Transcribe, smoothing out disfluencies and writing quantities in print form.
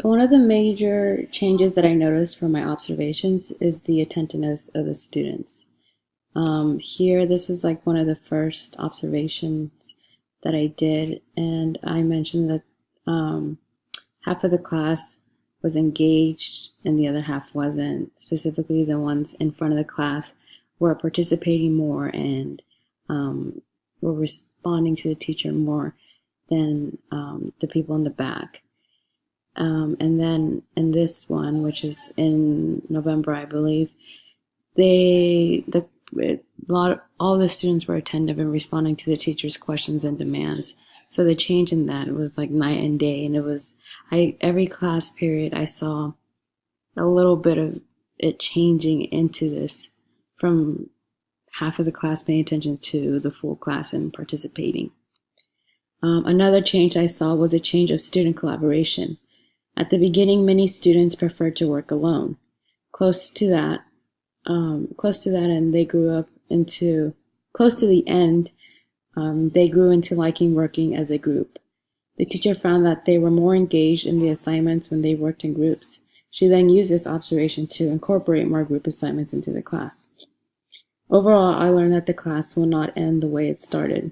So one of the major changes that I noticed from my observations is the attentiveness of the students. Here, this was like one of the first observations that I did, and I mentioned that half of the class was engaged and the other half wasn't. Specifically, the ones in front of the class were participating more and were responding to the teacher more than the people in the back. And then in this one, which is in November, I believe, all the students were attentive and responding to the teacher's questions and demands. So the change in that was like night and day, and it was every class period I saw a little bit of it changing into this, from half of the class paying attention to the full class and participating. Another change I saw was a change of student collaboration. At the beginning, many students preferred to work alone. Close to that, and they grew up into close to the end. They grew into liking working as a group. The teacher found that they were more engaged in the assignments when they worked in groups. She then used this observation to incorporate more group assignments into the class. Overall, I learned that the class will not end the way it started.